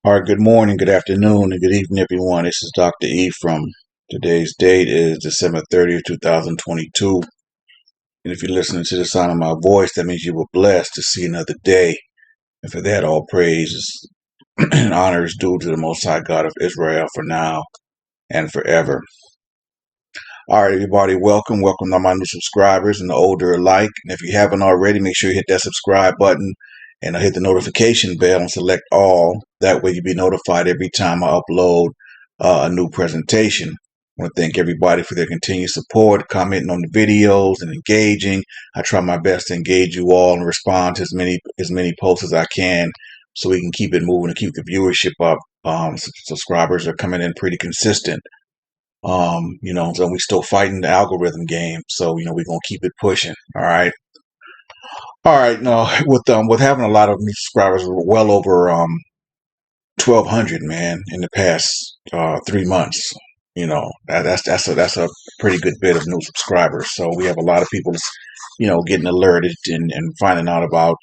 All right, good morning, good afternoon, and good evening, everyone. This is Dr. Ephraim. Today's date is December 30th, 2022. And if you're listening to the sound of my voice, that means you were blessed to see another day. And for that, all praise and honor is due to the Most High God of Israel for now and forever. All right, everybody, welcome. Welcome to my new subscribers and the older alike. And if you haven't already, make sure you hit that subscribe button and hit the notification bell and select all. That way you'll be notified every time I upload a new presentation. I want to thank everybody for their continued support, commenting on the videos and engaging. I try my best to engage you all and respond to as many posts as I can so we can keep it moving and keep the viewership up. Subscribers are coming in pretty consistent. So we still fighting the algorithm game. So, we're gonna keep it pushing. All right. All right. Now with having a lot of new subscribers, we're well over 1,200, man, in the past 3 months. That's a pretty good bit of new subscribers. So we have a lot of people, getting alerted and finding out about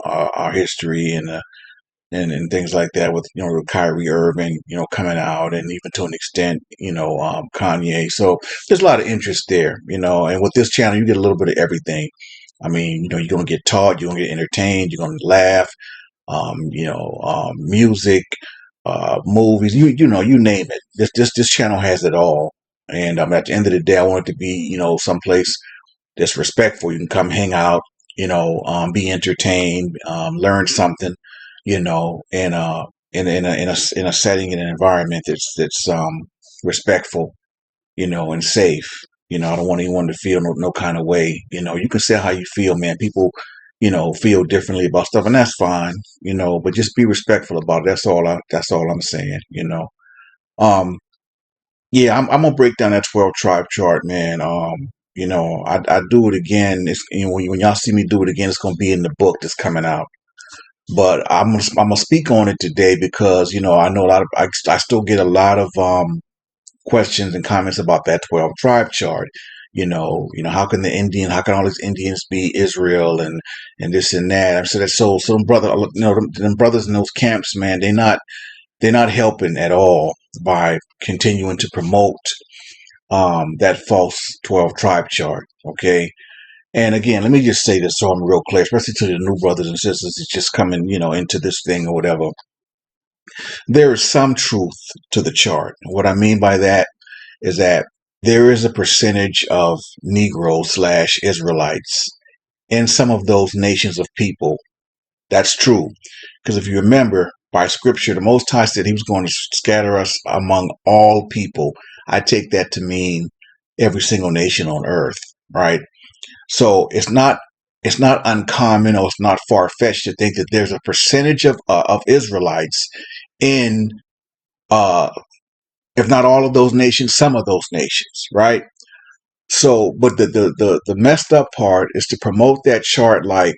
our history and things like that with Kyrie Irving coming out, and even to an extent Kanye. So there's a lot of interest there, and with this channel you get a little bit of everything. I mean, you're gonna get taught, you're gonna get entertained, you're gonna laugh, music, movies, you name it. This channel has it all. And at the end of the day, I want it to be someplace that's respectful. You can come hang out, be entertained, learn something, and in a setting, in an environment that's respectful, and safe. I don't want anyone to feel no kind of way. You can say how you feel, man. People, feel differently about stuff, and that's fine. But just be respectful about it. That's all I'm saying. Um, yeah, I'm gonna break down that 12 tribe chart, man. I do it again. It's when y'all see me do it again, it's gonna be in the book that's coming out. But I'm gonna speak on it today because I know I still get a lot of questions and comments about that 12 tribe chart. How can how can all these Indians be Israel and this and that? I said that so them brothers in those camps, man, they're not helping at all by continuing to promote that false 12 tribe chart. Okay. And again, let me just say this so I'm real clear, especially to the new brothers and sisters that's just coming, into this thing or whatever. There is some truth to the chart. What I mean by that is that there is a percentage of Negroes / Israelites in some of those nations of people. That's true. Because if you remember, by scripture, the Most High said he was going to scatter us among all people. I take that to mean every single nation on earth, right? So it's not uncommon, or it's not far-fetched to think that there's a percentage of Israelites in if not all of those nations, some of those nations, right? So, but the messed up part is to promote that chart like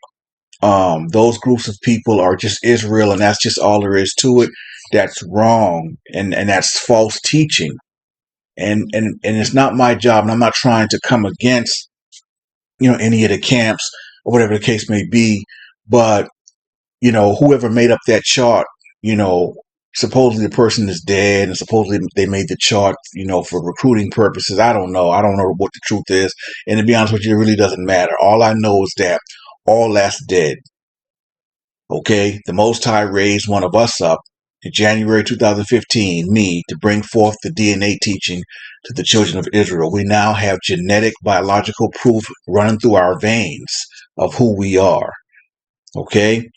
those groups of people are just Israel and that's just all there is to it. That's wrong, and that's false teaching. And it's not my job, and I'm not trying to come against any of the camps or whatever the case may be, but whoever made up that chart, supposedly the person is dead, and supposedly they made the chart, for recruiting purposes. I don't know. I don't know what the truth is. And to be honest with you, it really doesn't matter. All I know is that all that's dead. Okay. The Most High raised one of us up in January 2015, me, to bring forth the DNA teaching to the children of Israel. We now have genetic, biological proof running through our veins of who we are. Okay.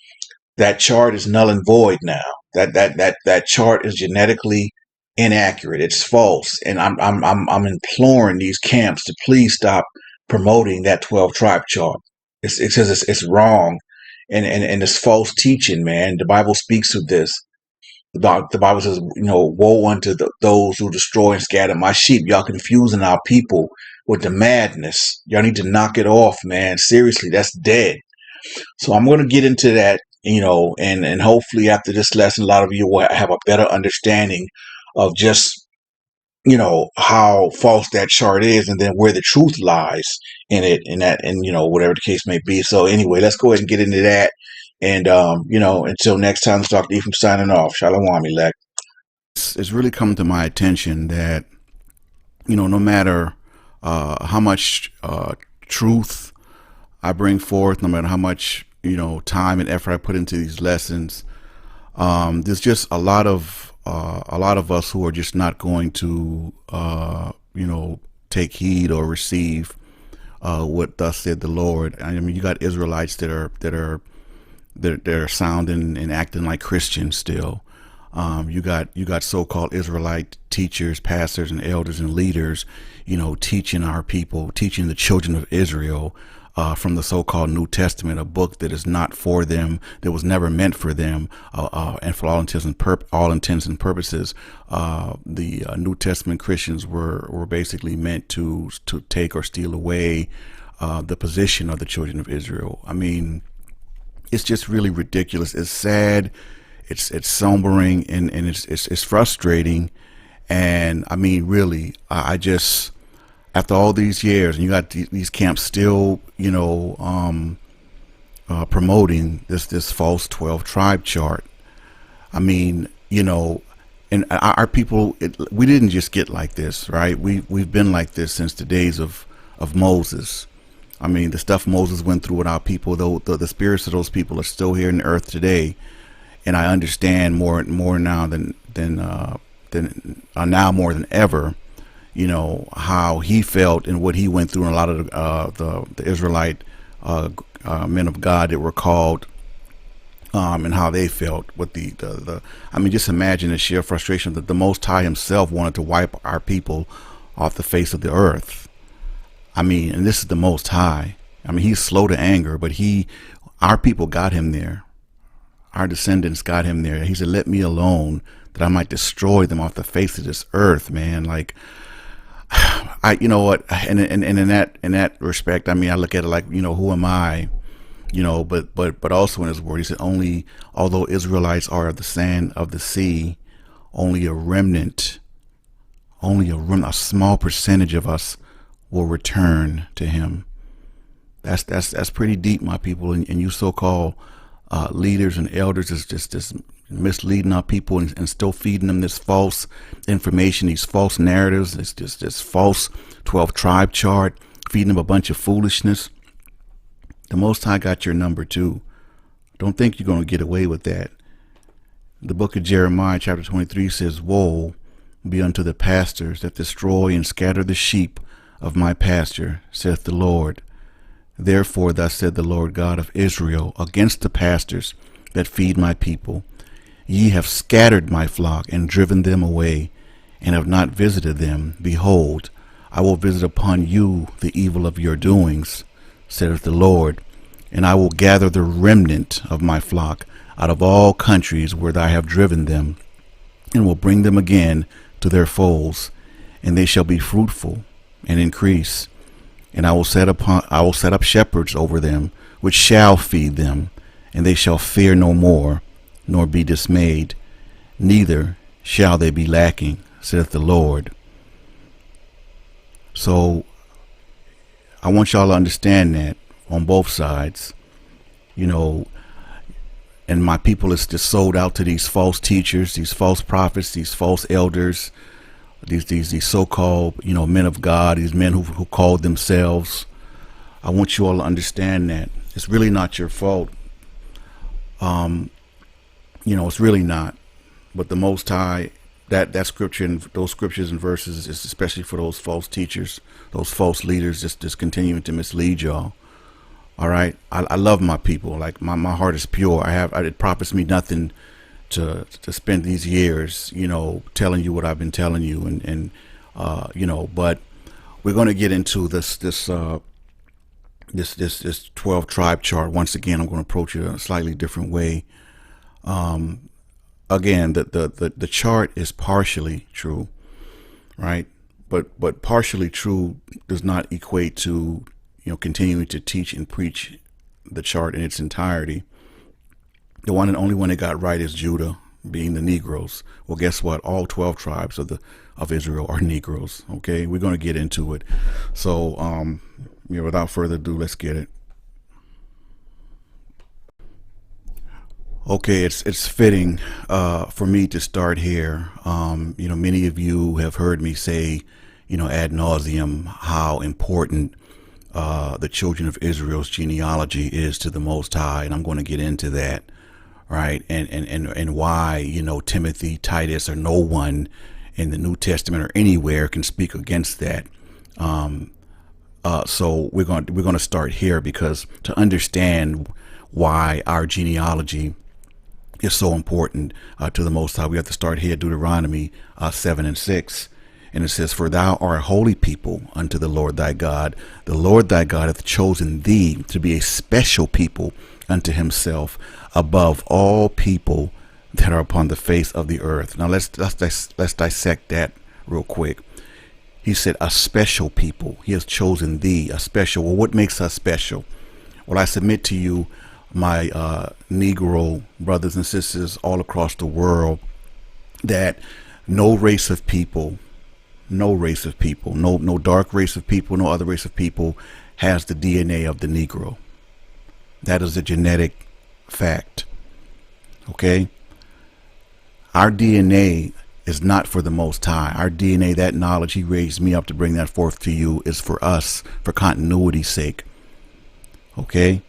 That chart is null and void now. That chart is genetically inaccurate. It's false, and I'm imploring these camps to please stop promoting that 12 tribe chart. It's wrong, and it's false teaching, man. The Bible speaks of this. The Bible says, woe unto those who destroy and scatter my sheep. Y'all confusing our people with the madness. Y'all need to knock it off, man. Seriously, that's dead. So I'm going to get into that, and hopefully after this lesson, a lot of you will have a better understanding of just, how false that chart is, and then where the truth lies in it, and whatever the case may be. So anyway, let's go ahead and get into that. And until next time, it's Dr. Ephraim signing off. Shalom, elect. It's really come to my attention that, no matter how much truth I bring forth, no matter how much, time and effort I put into these lessons, there's just a lot of us who are just not going to, take heed or receive what thus said the Lord. I mean, you got Israelites that are sounding and acting like Christians still. You got so-called Israelite teachers, pastors, and elders and leaders, teaching our people, teaching the children of Israel from the so-called New Testament, a book that is not for them, that was never meant for them, and for all intents and purposes, the New Testament Christians were basically meant to take or steal away the position of the children of Israel. I mean, it's just really ridiculous. It's sad. It's sombering, and it's frustrating. And I mean, really, I just, after all these years, and you got these camps still, promoting this false 12 tribe chart. I mean, and our people, we didn't just get like this, right? We've been like this since the days of Moses. I mean, the stuff Moses went through with our people, though the spirits of those people are still here in the earth today. And I understand more now than now more than ever, how he felt and what he went through, and a lot of the Israelite men of God that were called, and how they felt with the I mean, just imagine the sheer frustration that the Most High himself wanted to wipe our people off the face of the earth. I mean, and this is the Most High. I mean, he's slow to anger, but our people got him there. Our descendants got him there. He said, "Let me alone, that I might destroy them off the face of this earth." Man, like, you know what? And in that respect, I mean, I look at it like, who am I? But also in his word, he said, "Only, although Israelites are of the sand of the sea, only a remnant, a small percentage of us will return to him." That's pretty deep, my people. And you so-called leaders and elders is just misleading our people and still feeding them this false information, these false narratives, this false 12 tribe chart, feeding them a bunch of foolishness. The Most High got your number too. Don't think you're going to get away with that. The book of Jeremiah chapter 23 says, "Woe be unto the pastors that destroy and scatter the sheep of my pasture, saith the Lord. Therefore, thus said the Lord God of Israel against the pastors that feed my people, ye have scattered my flock and driven them away, and have not visited them. Behold, I will visit upon you the evil of your doings, saith the Lord, and I will gather the remnant of my flock out of all countries where I have driven them, and will bring them again to their folds, and they shall be fruitful and increase. And I will set up shepherds over them, which shall feed them, and they shall fear no more, nor be dismayed, neither shall they be lacking, saith the Lord." So I want y'all to understand that on both sides, and my people is just sold out to these false teachers, these false prophets, these false elders, these so-called, men of God, these men who called themselves. I want you all to understand that it's really not your fault. It's really not. But the Most High, that scripture and those scriptures and verses is especially for those false teachers, those false leaders, just continuing to mislead y'all. All right. I love my people. Like my heart is pure. It profits me nothing to spend these years, telling you what I've been telling you, and but we're going to get into this 12 tribe chart. Once again, I'm going to approach it a slightly different way. Again, the chart is partially true, right? But partially true does not equate to, continuing to teach and preach the chart in its entirety. The one and only one that got right is Judah, being the Negroes. Well, guess what? All 12 tribes of Israel are Negroes. Okay, we're going to get into it. So, without further ado, let's get it. Okay, it's fitting for me to start here. Many of you have heard me say, ad nauseum, how important the children of Israel's genealogy is to the Most High, and I'm going to get into that, right? And why, Timothy, Titus, or no one in the New Testament or anywhere can speak against that. So we're going to start here, because to understand why our genealogy is so important to the Most High, we have to start here, Deuteronomy 7:6. And it says, "For thou art a holy people unto the Lord thy God. The Lord thy God hath chosen thee to be a special people unto himself above all people that are upon the face of the earth." Now let's dissect that real quick. He said a special people. He has chosen thee, a special. Well, what makes us special? Well, I submit to you, my Negro brothers and sisters all across the world, that no race of people, no dark race of people, no other race of people has the DNA of the Negro. That is a genetic fact. Okay? Our DNA is not for the Most High. Our DNA, that knowledge he raised me up to bring that forth to you, is for us, for continuity's sake. Okay?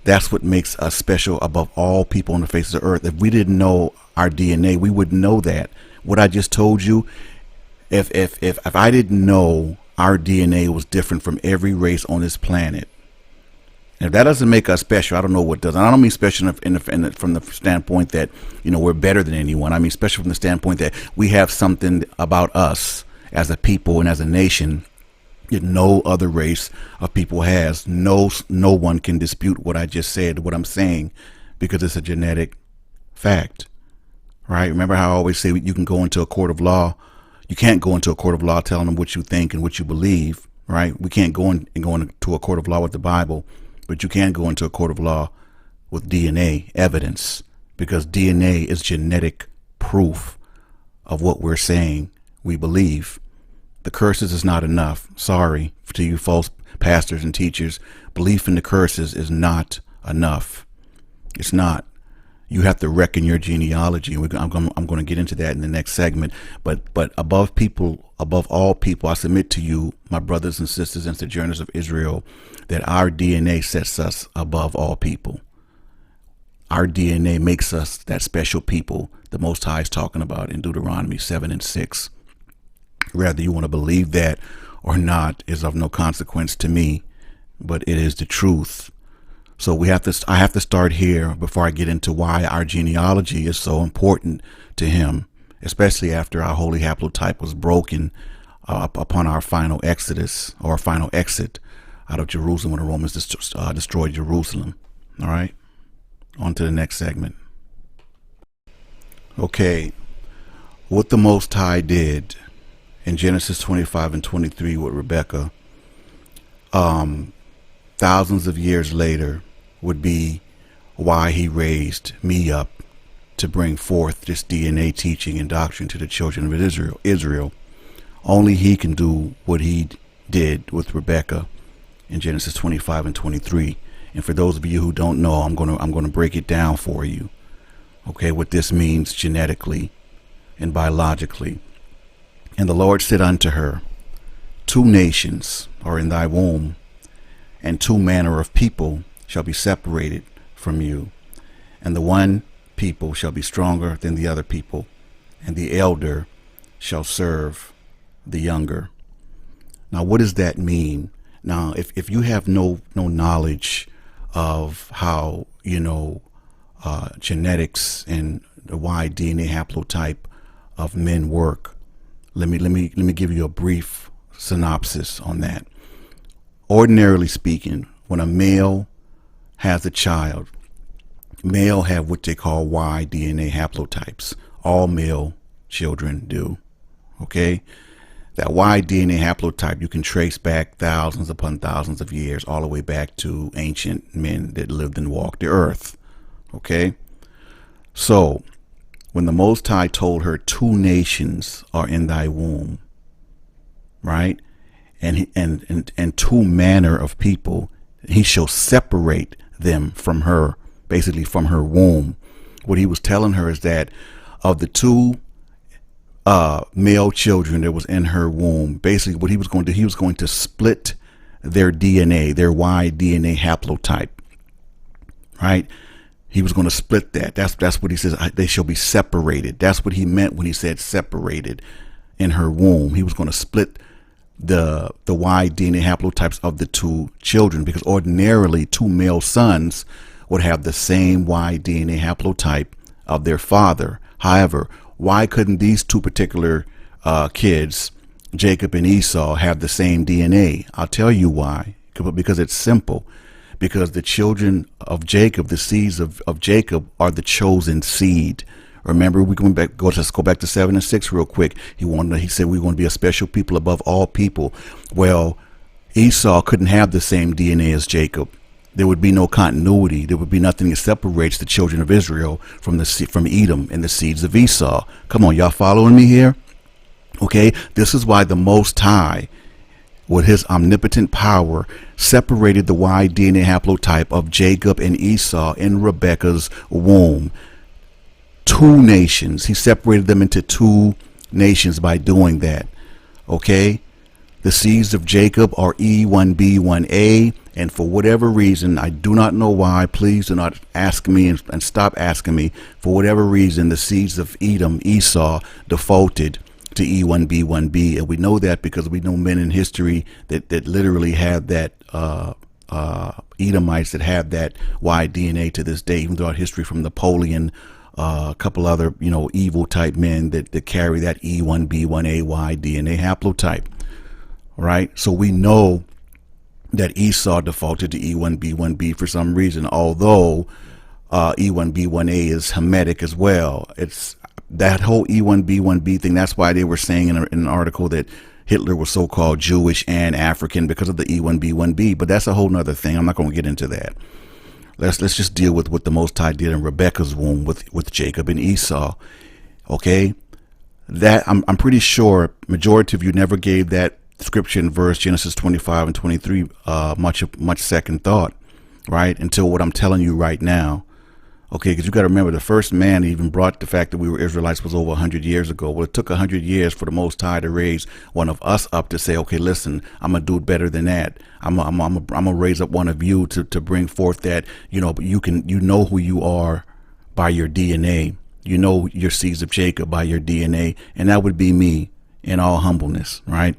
That's what makes us special above all people on the face of the earth. If we didn't know our DNA, we wouldn't know that. What I just told you, if I didn't know our DNA was different from every race on this planet, if that doesn't make us special, I don't know what does. And I don't mean special from the standpoint that, we're better than anyone. I mean special from the standpoint that we have something about us as a people and as a nation that no other race of people has. No one can dispute what I just said, what I'm saying, because it's a genetic fact, right? Remember how I always say you can go into a court of law. You can't go into a court of law telling them what you think and what you believe, right? We can't go into a court of law with the Bible, but you can go into a court of law with DNA evidence, because DNA is genetic proof of what we're saying we believe. The curses is not enough. Sorry to you false pastors and teachers. Belief in the curses is not enough. It's not. You have to reckon your genealogy. I'm going to get into that in the next segment. But above all people, I submit to you, my brothers and sisters and sojourners of Israel, that our DNA sets us above all people. Our DNA makes us that special people the Most High is talking about in Deuteronomy 7:6. Whether you want to believe that or not is of no consequence to me, but it is the truth. So I have to start here before I get into why our genealogy is so important to him, especially after our holy haplotype was broken upon our final exodus, or final exit out of Jerusalem when the Romans destroyed Jerusalem. All right, on to the next segment. Okay, what the Most High did in Genesis 25:23 with Rebekah, thousands of years later, would be why he raised me up to bring forth this DNA teaching and doctrine to the children of Israel. Only he can do what he did with Rebekah in Genesis 25:23. And for those of you who don't know, I'm going to break it down for you. Okay, what this means genetically and biologically. And the Lord said unto her, 2 nations are in thy womb, and 2 manner of people shall be separated from you. And the one people shall be stronger than the other people, and the elder shall serve the younger. Now, what does that mean? Now, if you have no knowledge of how, genetics and the wide DNA haplotype of men work, let me give you a brief synopsis on that. Ordinarily speaking, when a male has a child, male have what they call Y DNA haplotypes. All male children do. Okay? That Y DNA haplotype you can trace back thousands upon thousands of years, all the way back to ancient men that lived and walked the earth. Okay? So, when the Most High told her 2 nations are in thy womb, right? And 2 manner of people, he shall separate them from her, basically from her womb. What he was telling her is that of the two male children that was in her womb, basically what he was going to do, he was going to split their DNA, their Y DNA haplotype, right? He was going to split that. That's what he says. They shall be separated. That's what he meant when he said separated in her womb. He was going to split the Y DNA haplotypes of the two children, because ordinarily two male sons would have the same Y DNA haplotype of their father. However, why couldn't these two particular kids, Jacob and Esau, have the same DNA? I'll tell you why. Because it's simple. Because the children of Jacob, the seeds of Jacob, are the chosen seed. Remember, let's go back to 7 and 6 real quick. He said we want to be a special people above all people. Well, Esau couldn't have the same DNA as Jacob. There would be no continuity. There would be nothing that separates the children of Israel from Edom and the seeds of Esau. Come on, y'all following me here? Okay, this is why the Most High, with his omnipotent power, separated the Y DNA haplotype of Jacob and Esau in Rebekah's womb. Two nations. He separated them into two nations by doing that. Okay? The seeds of Jacob are E1B, 1A, and for whatever reason, I do not know why, please do not ask me and stop asking me. For whatever reason, the seeds of Edom, Esau, defaulted to E1B, 1B, and we know that because we know men in history that literally had that, Edomites that have that Y DNA to this day, even throughout history, from Napoleon, a couple other, evil type men that carry that E1B, 1A Y DNA haplotype. Right? So we know that Esau defaulted to E1B, 1B for some reason, although E1B, 1A is Hamitic as well. It's that whole E1B, 1B thing. That's why they were saying in an article that Hitler was so-called Jewish and African because of the E1B, 1B. But that's a whole nother thing. I'm not going to get into that. Let's just deal with what the Most High did in Rebekah's womb with Jacob and Esau. Okay? That I'm pretty sure majority of you never gave that scripture and verse, Genesis 25 and 23, much second thought, right? Until what I'm telling you right now. Okay, because you got to remember, the first man even brought the fact that we were Israelites was over 100 years ago. Well, it took 100 years for the Most High to raise one of us up to say, okay, listen, I'm gonna do it better than that. I'm gonna raise up one of you to bring forth that, but you know who you are by your DNA. You know your seeds of Jacob by your DNA, and that would be me in all humbleness, right?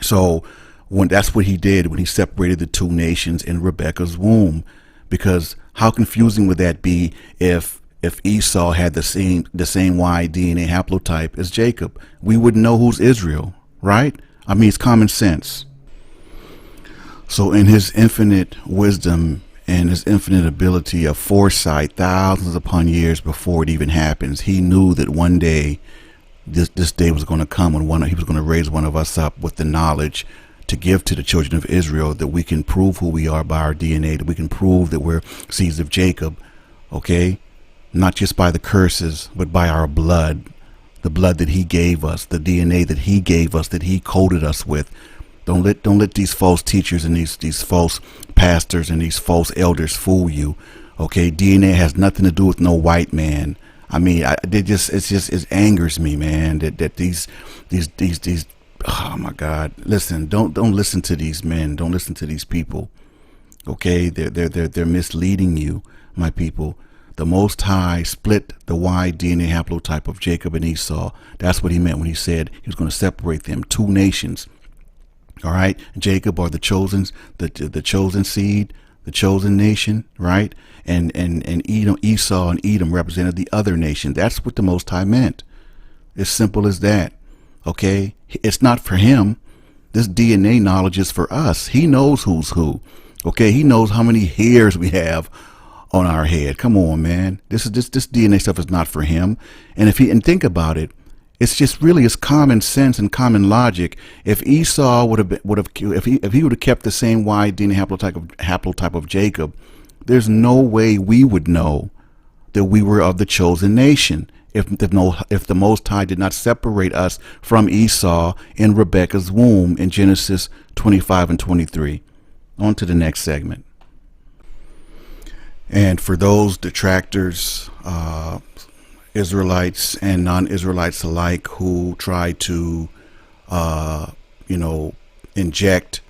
So that's what he did when he separated the two nations in Rebekah's womb. Because how confusing would that be if Esau had the same Y DNA haplotype as Jacob? We wouldn't know who's Israel, right? I mean, it's common sense. So in his infinite wisdom and his infinite ability of foresight, thousands upon years before it even happens, he knew that one day this day was going to come when he was going to raise one of us up with the knowledge to give to the children of Israel, that we can prove who we are by our DNA, that we can prove that we're seeds of Jacob, okay? Not just by the curses, but by our blood, the blood that he gave us, the DNA that he gave us, that he coded us with. Don't let these false teachers and these false pastors and these false elders fool you, okay? DNA has nothing to do with no white man. I mean, it angers me, man, that these oh my God! Listen, don't listen to these men. Don't listen to these people. Okay, they're misleading you, my people. The Most High split the Y DNA haplotype of Jacob and Esau. That's what he meant when he said he was going to separate them, two nations. All right, Jacob are the chosen, the chosen seed, the chosen nation, right? And Edom, Esau and Edom represented the other nation. That's what the Most High meant. As simple as that. Okay, it's not for him. This DNA knowledge is for us. He knows who's who. Okay, he knows how many hairs we have on our head. Come on, man. This DNA stuff is not for him. And think about it, it's common sense and common logic. If Esau if he would have kept the same Y DNA haplotype of Jacob, there's no way we would know that we were of the chosen nation. If the Most High did not separate us from Esau in Rebekah's womb in Genesis 25 and 23. On to the next segment. And for those detractors, Israelites and non-Israelites alike, who try to, you know, inject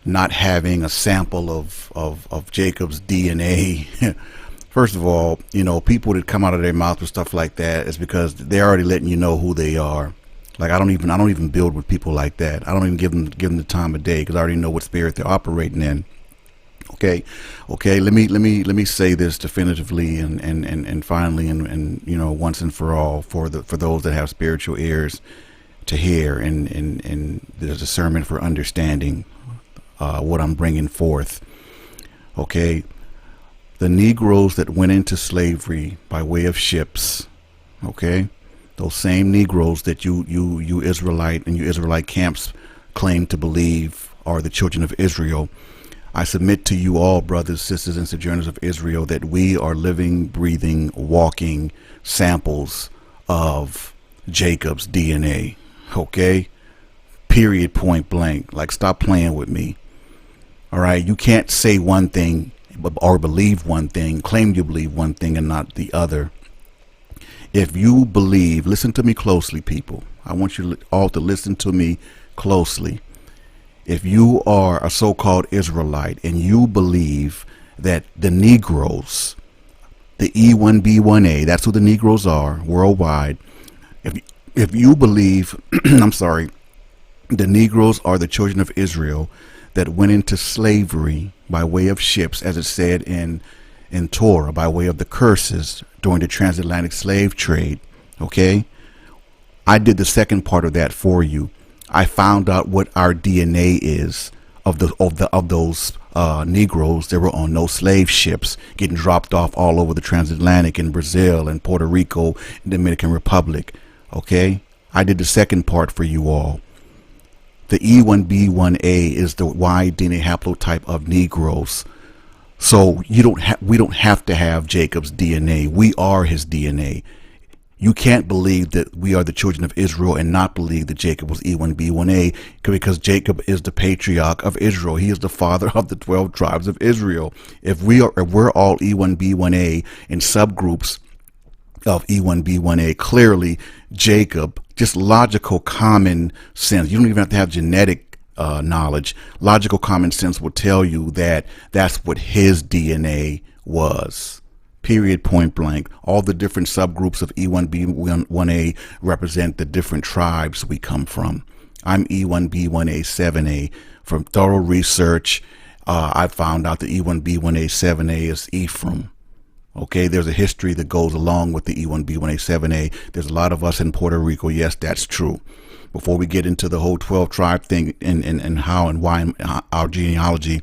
not having a sample of Jacob's DNA. First of all, you know, people that come out of their mouth with stuff like that is because they're already letting you know who they are. Like I don't even build with people like that. I don't even give them the time of day because I already know what spirit they're operating in. Okay. Let me say this definitively and finally and you know, once and for all, for those that have spiritual ears to hear and there's a discernment for understanding what I'm bringing forth. Okay. The Negroes that went into slavery by way of ships, okay, those same Negroes that you Israelite and you Israelite camps claim to believe are the children of Israel, I submit to you all, brothers, sisters, and sojourners of Israel, that we are living, breathing, walking samples of Jacob's DNA, okay? Period, point blank. Like, stop playing with me. All right, you can't say one thing or believe one thing, claim you believe one thing and not the other. If you believe, listen to me closely, people. I want you all to listen to me closely. If you are a so-called Israelite and you believe that the Negroes, the E1B1A, that's who the Negroes are worldwide. If you believe, I'm sorry, the Negroes are the children of Israel that went into slavery by way of ships, as it said in Torah, by way of the curses during the transatlantic slave trade. Okay, I did the second part of that for you. I found out what our DNA is of those Negroes that were on those slave ships getting dropped off all over the transatlantic in Brazil and Puerto Rico and Dominican Republic. Okay, I did the second part for you all. The E1B1A is the Y DNA haplotype of Negroes. So we don't have to have Jacob's DNA. We are his DNA. You can't believe that we are the children of Israel and not believe that Jacob was E1B1A, because Jacob is the patriarch of Israel. He is the father of the 12 tribes of Israel. If we're all E1B1A in subgroups of E1B1A, clearly Jacob, just logical common sense, you don't even have to have genetic knowledge. Logical common sense will tell you that that's what his DNA was. Period, point blank. All the different subgroups of E1B1A represent the different tribes we come from. I'm E1B1A 7A. From thorough research, I found out that E1B1A 7A is Ephraim. Okay, there's a history that goes along with the E1B1A 7A. There's a lot of us in Puerto Rico. Yes, that's true. Before we get into the whole 12 tribe thing and how and why our genealogy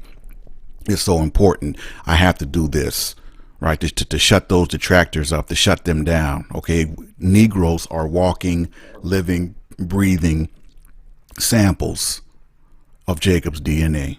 is so important, I have to do this. Right, to shut those detractors up, to shut them down. Okay, Negroes are walking, living, breathing samples of Jacob's DNA.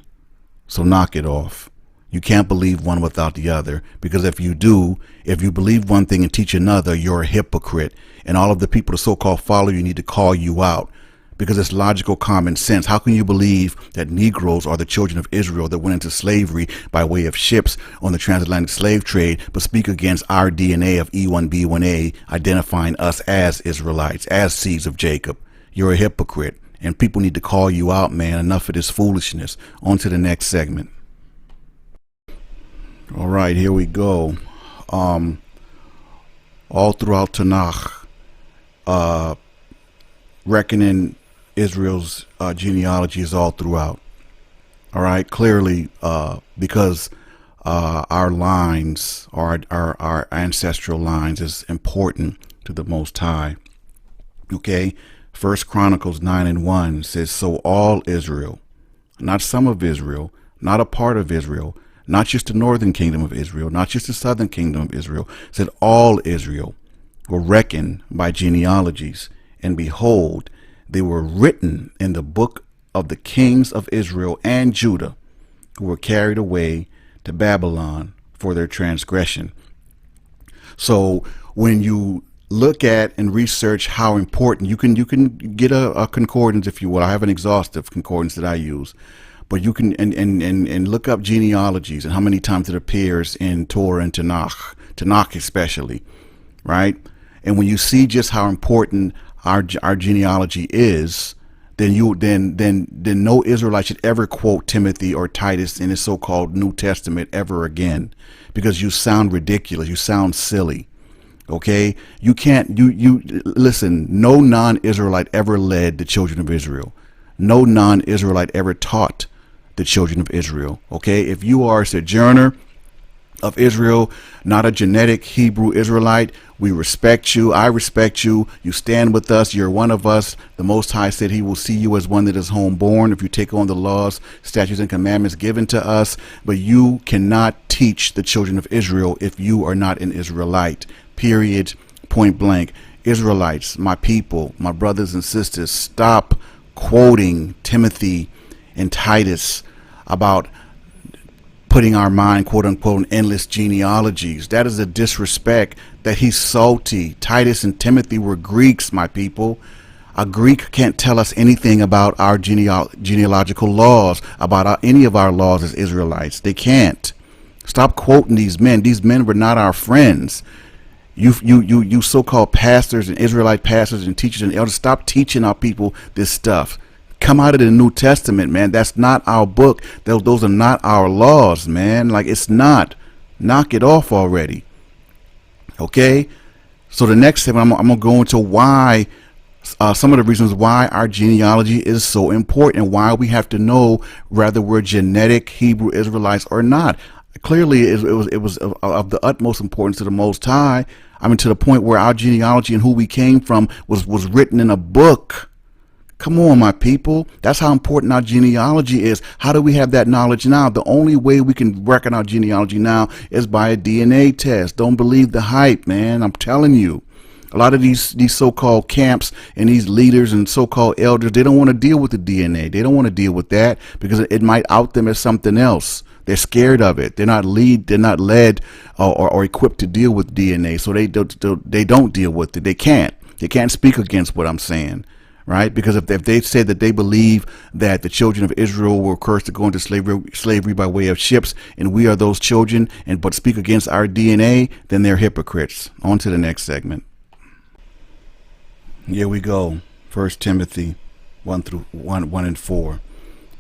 So knock it off. You can't believe one without the other, because if you do, if you believe one thing and teach another, you're a hypocrite. And all of the people that so-called follow you need to call you out, because it's logical common sense. How can you believe that Negroes are the children of Israel that went into slavery by way of ships on the transatlantic slave trade, but speak against our DNA of E1B1A, identifying us as Israelites, as seeds of Jacob? You're a hypocrite, and people need to call you out, man. Enough of this foolishness. On to the next segment. All right, here we go. All throughout Tanakh, reckoning Israel's genealogy is all throughout. All right, clearly, because our lines, our ancestral lines, is important to the Most High. Okay, First Chronicles 9:1 says, "So all Israel, not some of Israel, not a part of Israel, not just the northern kingdom of Israel, not just the southern kingdom of Israel, said all Israel were reckoned by genealogies, and behold, they were written in the book of the kings of Israel and Judah, who were carried away to Babylon for their transgression." So when you look at and research how important, you can get a concordance, if you will. I have an exhaustive concordance that I use, But you can and look up genealogies and how many times it appears in Torah and Tanakh especially, right? And when you see just how important our genealogy is, then no Israelite should ever quote Timothy or Titus in his so-called New Testament ever again, because you sound ridiculous, you sound silly. Okay, you can't. You listen. No non-Israelite ever led the children of Israel. No non-Israelite ever taught the children of Israel. Okay, if you are a sojourner of Israel, not a genetic Hebrew Israelite, we respect you. I respect you. You stand with us. You're one of us. The Most High said he will see you as one that is homeborn if you take on the laws, statutes, and commandments given to us. But you cannot teach the children of Israel if you are not an Israelite. Period. Point blank. Israelites, my people, my brothers and sisters, stop quoting Timothy and Titus about putting our mind, quote unquote, in endless genealogies. That is a disrespect. That he's salty. Titus and Timothy were Greeks, my people. A Greek can't tell us anything about our genealogical laws, about any of our laws as Israelites. They can't. Stop quoting these men. These men were not our friends. You so-called pastors and Israelite pastors and teachers and elders, stop teaching our people this stuff. Come out of the New Testament, man. That's not our book. Those are not our laws, man. Like, it's not. Knock it off already. Okay? So the next step, I'm going to go into why, some of the reasons why our genealogy is so important and why we have to know whether we're genetic Hebrew Israelites or not. Clearly, it was of the utmost importance to the Most High. I mean, to the point where our genealogy and who we came from was written in a book. Come on, my people. That's how important our genealogy is. How do we have that knowledge now? The only way we can reckon our genealogy now is by a DNA test. Don't believe the hype, man. I'm telling you. A lot of these so-called camps and these leaders and so-called elders, they don't want to deal with the DNA. They don't want to deal with that because it might out them as something else. They're scared of it. They're not led or equipped to deal with DNA. So they don't deal with it. They can't speak against what I'm saying. Right? Because if they say that they believe that the children of Israel were cursed to go into slavery by way of ships, and we are those children, but speak against our DNA, then they're hypocrites. On to the next segment. Here we go. 1 Timothy 1 and 4.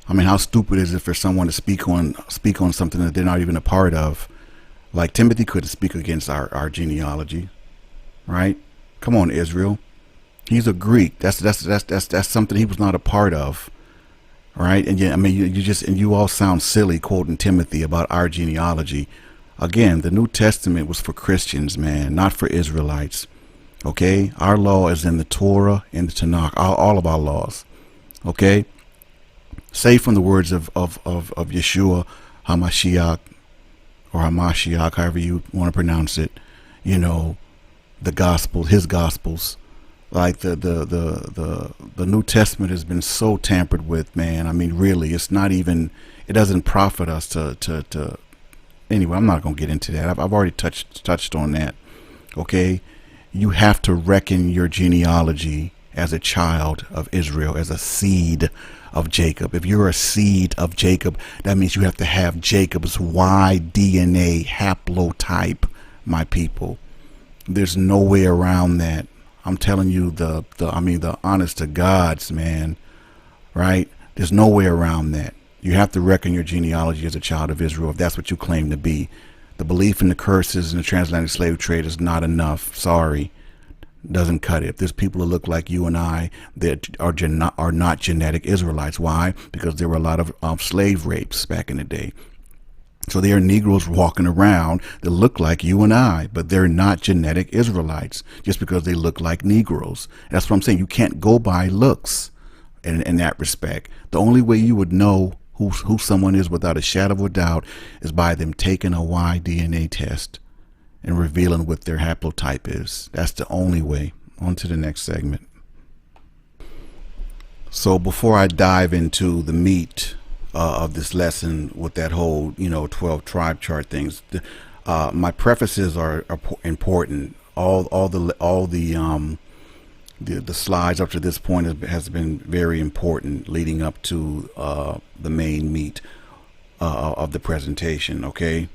I mean, how stupid is it for someone to speak on something that they're not even a part of? Like, Timothy couldn't speak against our genealogy, right? Come on, Israel. He's a Greek. That's something he was not a part of, right? And yeah, I mean, you all sound silly quoting Timothy about our genealogy. Again, the New Testament was for Christians, man, not for Israelites. Okay, our law is in the Torah and the Tanakh, all of our laws. Okay, say from the words of Yeshua HaMashiach or Hamashiach, however you want to pronounce it. You know, the gospel, his gospels. Like the New Testament has been so tampered with, man. I mean, really, it's not even, it doesn't profit us to anyway, I'm not going to get into that. I've already touched on that. Okay. You have to reckon your genealogy as a child of Israel, as a seed of Jacob. If you're a seed of Jacob, that means you have to have Jacob's Y DNA haplotype, my people. There's no way around that. I'm telling you the honest to God's, man, right? There's no way around that. You have to reckon your genealogy as a child of Israel if that's what you claim to be. The belief in the curses and the transatlantic slave trade is not enough. Sorry. Doesn't cut it. If there's people who look like you and I that are not genetic Israelites. Why? Because there were a lot of slave rapes back in the day. So there are Negroes walking around that look like you and I, but they're not genetic Israelites just because they look like Negroes. That's what I'm saying. You can't go by looks in that respect. The only way you would know who someone is without a shadow of a doubt is by them taking a Y DNA test and revealing what their haplotype is. That's the only way. On to the next segment. So before I dive into the meat of this lesson with that whole 12 tribe chart things, my prefaces are important. All the the slides up to this point has been very important, leading up to the main meat of the presentation. Okay,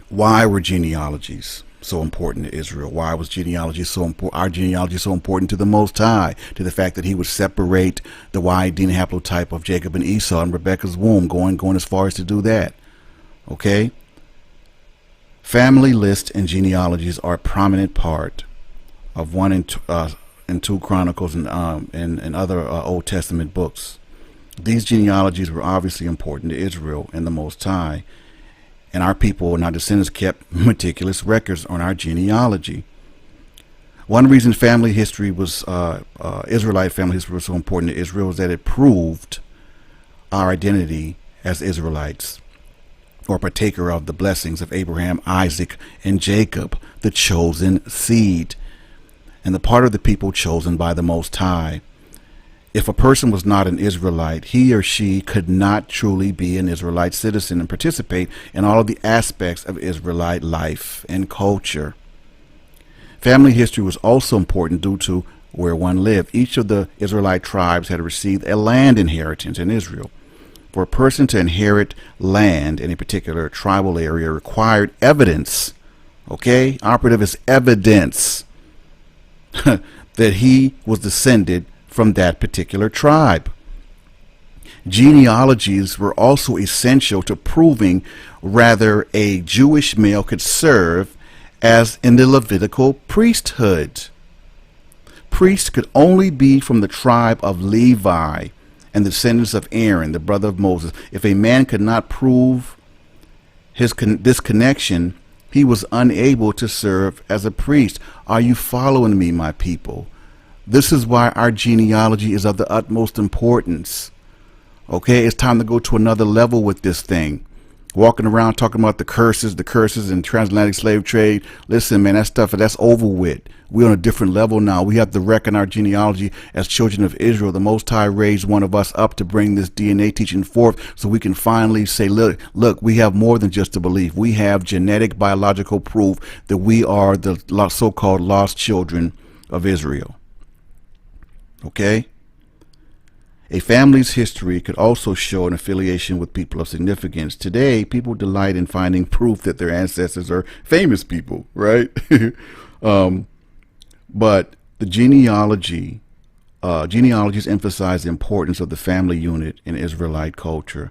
why were genealogies so important to Israel? Why was genealogy so important? Our genealogy so important to the Most High, to the fact that He would separate the Y DNA haplotype of Jacob and Esau in Rebekah's womb, going as far as to do that. Okay, family lists and genealogies are a prominent part of 1 and 2 Chronicles and other Old Testament books. These genealogies were obviously important to Israel and the Most High, and our people and our descendants kept meticulous records on our genealogy. One reason family history was Israelite family history was so important to Israel is that it proved our identity as Israelites, or partaker of the blessings of Abraham, Isaac, and Jacob, the chosen seed, and the part of the people chosen by the Most High. If a person was not an Israelite, he or she could not truly be an Israelite citizen and participate in all of the aspects of Israelite life and culture. Family history was also important due to where one lived. Each of the Israelite tribes had received a land inheritance in Israel. For a person to inherit land in a particular tribal area required evidence. Okay, operative is evidence that he was descended from that particular tribe. Genealogies were also essential to proving whether a Jewish male could serve as in the Levitical priesthood. Priests could only be from the tribe of Levi and the descendants of Aaron, the brother of Moses. If a man could not prove this connection, he was unable to serve as a priest. Are you following me, my people? This is why our genealogy is of the utmost importance. Okay, it's time to go to another level with this thing. Walking around talking about the curses and transatlantic slave trade. Listen, man, that's over with. We're on a different level now. We have to reckon our genealogy as children of Israel. The Most High raised one of us up to bring this DNA teaching forth so we can finally say, look, we have more than just a belief. We have genetic, biological proof that we are the so-called lost children of Israel. Okay? A family's history could also show an affiliation with people of significance. Today, people delight in finding proof that their ancestors are famous people, right? But the genealogies emphasize the importance of the family unit in Israelite culture.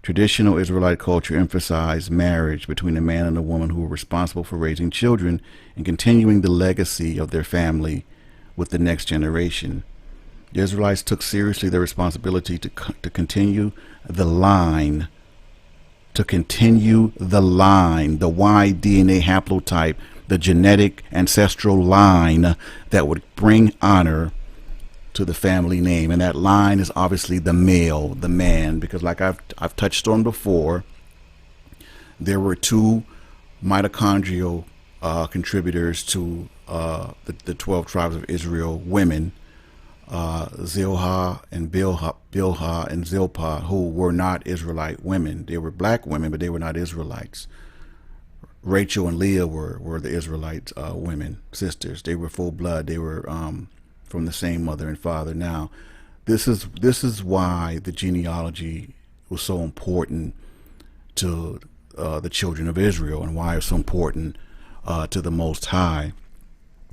Traditional Israelite culture emphasized marriage between a man and a woman who were responsible for raising children and continuing the legacy of their family with the next generation. The Israelites took seriously their responsibility to continue the line, the Y DNA haplotype, the genetic ancestral line that would bring honor to the family name. And that line is obviously the male, the man, because like I've touched on before, there were 2 mitochondrial contributors to the 12 tribes of Israel, women, Zilha and Bilhah and Zilpah, who were not Israelite women. They were black women, but they were not Israelites. Rachel and Leah were the Israelite women, sisters. They were full blood. They were from the same mother and father. Now, this is why the genealogy was so important to the children of Israel, and why it's so important to the Most High.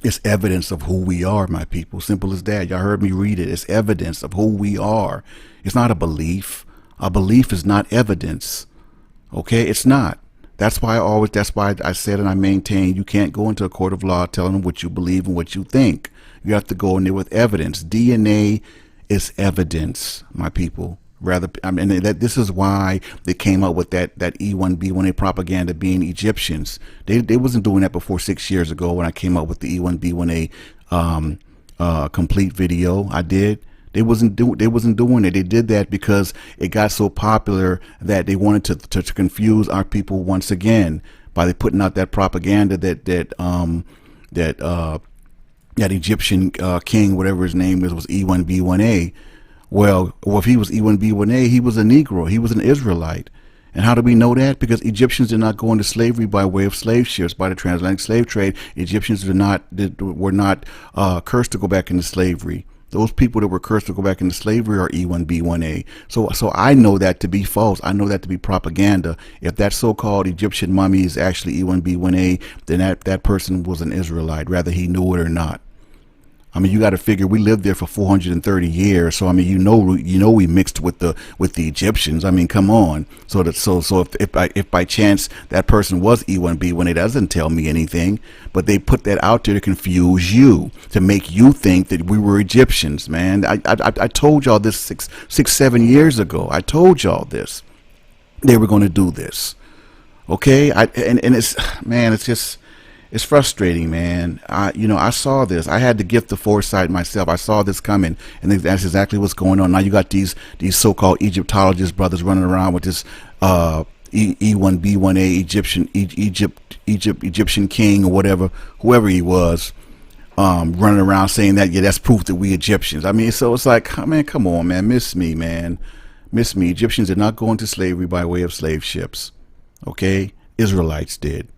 It's evidence of who we are, my people. Simple as that. Y'all heard me read it. It's evidence of who we are. It's not a belief. A belief is not evidence. Okay? It's not. That's why I said and I maintain you can't go into a court of law telling them what you believe and what you think. You have to go in there with evidence. DNA is evidence, my people. This is why they came up with that E1B1A propaganda being Egyptians. They wasn't doing that before 6 years ago when I came up with the E1B1A complete video. I did. They wasn't doing it. They did that because it got so popular that they wanted to confuse our people once again by putting out that propaganda that Egyptian king, whatever his name was E1B1A. Well, if he was E1B1A, he was a Negro. He was an Israelite. And how do we know that? Because Egyptians did not go into slavery by way of slave ships, by the transatlantic slave trade. Egyptians were not cursed to go back into slavery. Those people that were cursed to go back into slavery are E1B1A. So I know that to be false. I know that to be propaganda. If that so-called Egyptian mummy is actually E1B1A, then that person was an Israelite, whether he knew it or not. I mean, you got to figure we lived there for 430 years. So I mean, you know, we mixed with the Egyptians. I mean, come on. So if by chance that person was E1B, it doesn't tell me anything, but they put that out there to confuse you, to make you think that we were Egyptians, man. I told y'all this six, 7 years ago. I told y'all this. They were going to do this. Okay. And it's, man, it's just, it's frustrating, man. I saw this. I had the gift of foresight myself. I saw this coming, and that's exactly what's going on. Now you got these so-called Egyptologist brothers running around with this E1B1A Egyptian king or whoever he was, running around saying that, yeah, that's proof that we Egyptians. I mean, so it's like, man, come on, man, miss me, man, miss me. Egyptians did not go into slavery by way of slave ships. Okay, Israelites did.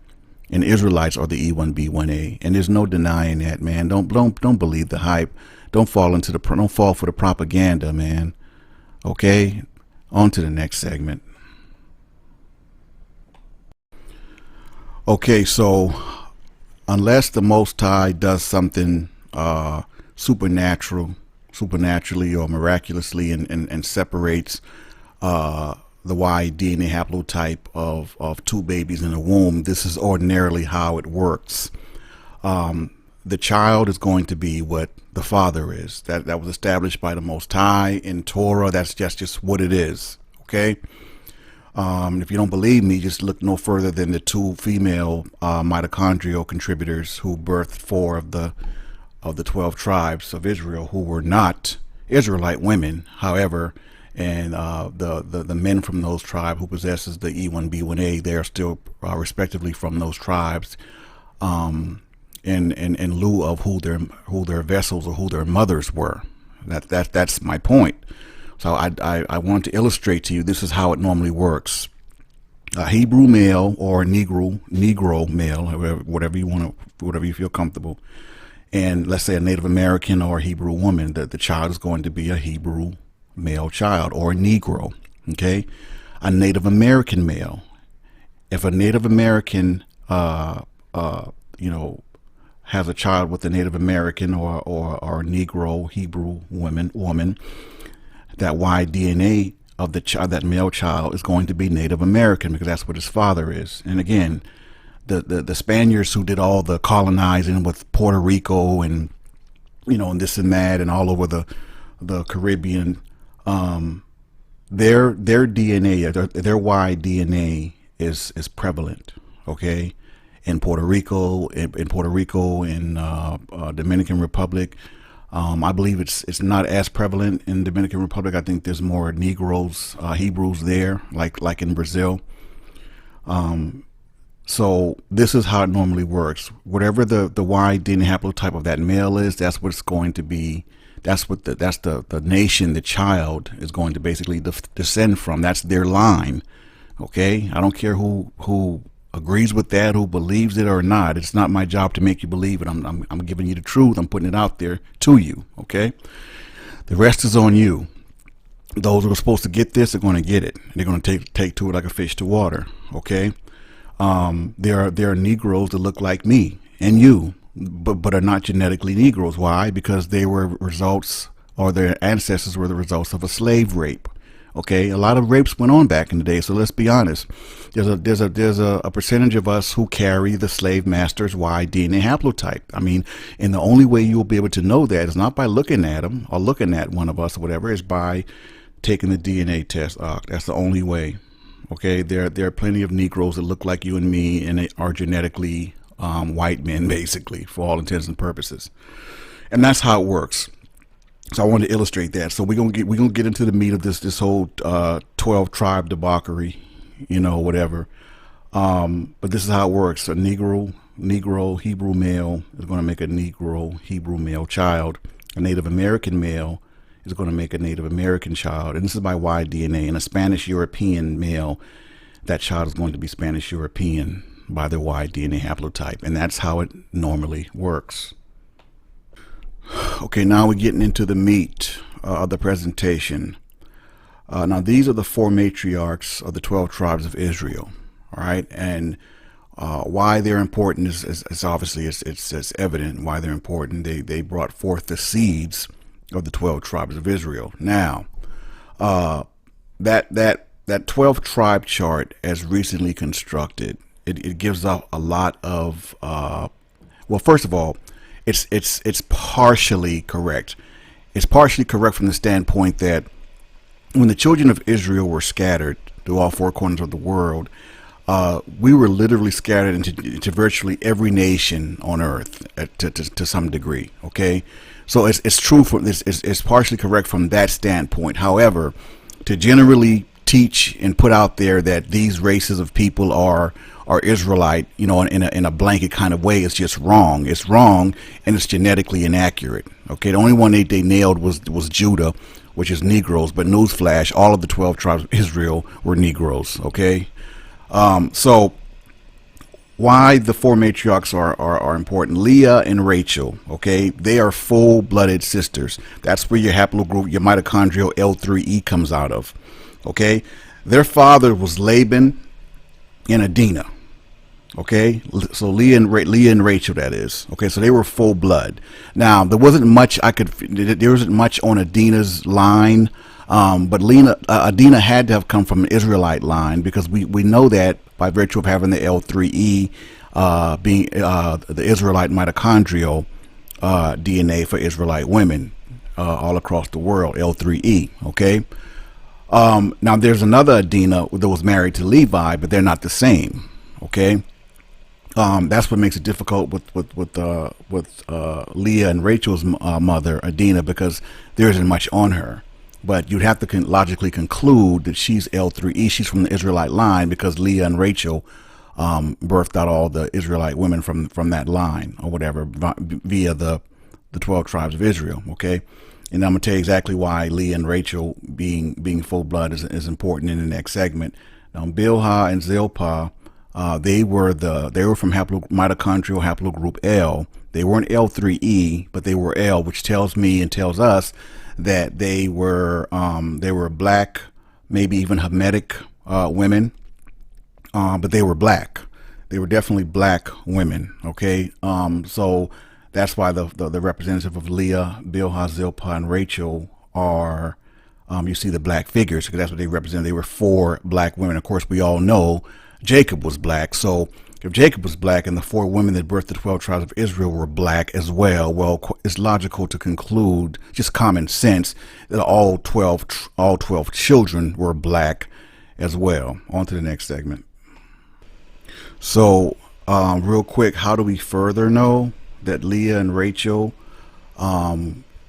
And Israelites are the E1B1A, and there's no denying that, man. Don't believe the hype. Don't fall for the propaganda, man. Okay, on to the next segment. Okay, so unless the Most High does something supernaturally or miraculously, and separates the Y DNA haplotype of two babies in a womb, this is ordinarily how it works. The child is going to be what the father is. That was established by the Most High in Torah. That's just what it is. Okay. If you don't believe me, just look no further than the two female mitochondrial contributors who birthed 4 of the 12 tribes of Israel, who were not Israelite women, however. And the men from those tribes who possesses the E1B1A, they are still respectively from those tribes, in lieu of who their vessels or who their mothers were. That's my point. So I want to illustrate to you, this is how it normally works. A Hebrew male or Negro male, whatever you feel comfortable, and let's say a Native American or a Hebrew woman, the child is going to be a Hebrew male child or a Negro. Okay, a Native American male. If a Native American has a child with a Native American or a Negro Hebrew woman, that Y DNA of that male child is going to be Native American, because that's what his father is. And again, the Spaniards who did all the colonizing with Puerto Rico and and this and that and all over the Caribbean, their DNA, their Y DNA is prevalent, okay, in Puerto Rico, in Dominican Republic. I believe it's not as prevalent in Dominican Republic. I think there's more Negroes, Hebrews there, like in Brazil. So this is how it normally works. Whatever the Y DNA haplotype of that male is, that's what it's going to be. That's the nation the child is going to basically descend from. That's their line. Okay, I don't care who agrees with that, who believes it or not. It's not my job to make you believe it. I'm giving you the truth. I'm putting it out there to you. Okay, the rest is on you. Those who are supposed to get this are going to get it. They're going to take to it like a fish to water. Okay, there are Negroes that look like me and you, but are not genetically Negroes. Why? Because they were results, or their ancestors were the results of a slave rape. Okay, a lot of rapes went on back in the day, so let's be honest. There's a percentage of us who carry the slave master's Y DNA haplotype. I mean, and the only way you'll be able to know that is not by looking at them or looking at one of us or whatever, is by taking the DNA test. That's the only way. Okay, there are plenty of Negroes that look like you and me, and they are genetically white men, basically, for all intents and purposes. And that's how it works. So I wanted to illustrate that. So we're gonna get into the meat of this whole 12 tribe debauchery, whatever. But this is how it works. A Negro Hebrew male is going to make a Negro Hebrew male child. A Native American male is going to make a Native American child, and this is by Y DNA. And a Spanish European male that child is going to be Spanish European by their Y DNA haplotype, and that's how it normally works. Okay, now we're getting into the meat of the presentation. Now these are the 4 matriarchs of the 12 tribes of Israel. All right, and why they're important is obviously it's evident why they're important. They brought forth the seeds of the 12 tribes of Israel. Now, that 12 tribe chart, as recently constructed, it gives out a lot of well, first of all, it's partially correct. It's partially correct from the standpoint that when the children of Israel were scattered through all 4 corners of the world, we were literally scattered into virtually every nation on earth to some degree. Okay, so it's true for this. It's partially correct from that standpoint. However, to generally teach and put out there that these races of people are Israelite, you know, in a blanket kind of way, is just wrong. It's wrong, and it's genetically inaccurate. Okay, the only one they nailed was Judah, which is Negroes. But newsflash, all of the 12 tribes of Israel were Negroes. Okay, so why the 4 matriarchs are important? Leah and Rachel. Okay, they are full-blooded sisters. That's where your haplogroup, your mitochondrial L3E comes out of. Okay, their father was Laban and Adina. Okay, so Leah and Rachel, that is. Okay, so they were full blood. Now there wasn't much there wasn't much on Adina's line, but Adina had to have come from an Israelite line, because we know that by virtue of having the L3E being the Israelite mitochondrial DNA for Israelite women all across the world, L3E. Okay. Now there's another Adina that was married to Levi, but they're not the same. Okay, that's what makes it difficult with Leah and Rachel's mother Adina, because there isn't much on her. But you'd have to logically conclude that she's L3E. She's from the Israelite line, because Leah and Rachel birthed out all the Israelite women from that line, or whatever, via the 12 tribes of Israel. Okay. And I'm gonna tell you exactly why Leah and Rachel being full blood is important in the next segment. Now, Bilhah and Zilpah, they were from mitochondrial haplogroup L. They weren't L3E, but they were L, which tells me and tells us that they were black, maybe even Hamitic women, but they were black. They were definitely black women. Okay, so that's why the representative of Leah, Bilhah, Zilpah, and Rachel are, you see the black figures, because that's what they represent. They were 4 black women. Of course, we all know Jacob was black. So if Jacob was black and the 4 women that birthed the 12 tribes of Israel were black as well, it's logical to conclude, just common sense, that all 12 children were black as well. On to the next segment. So real quick, how do we further know that Leah and Rachel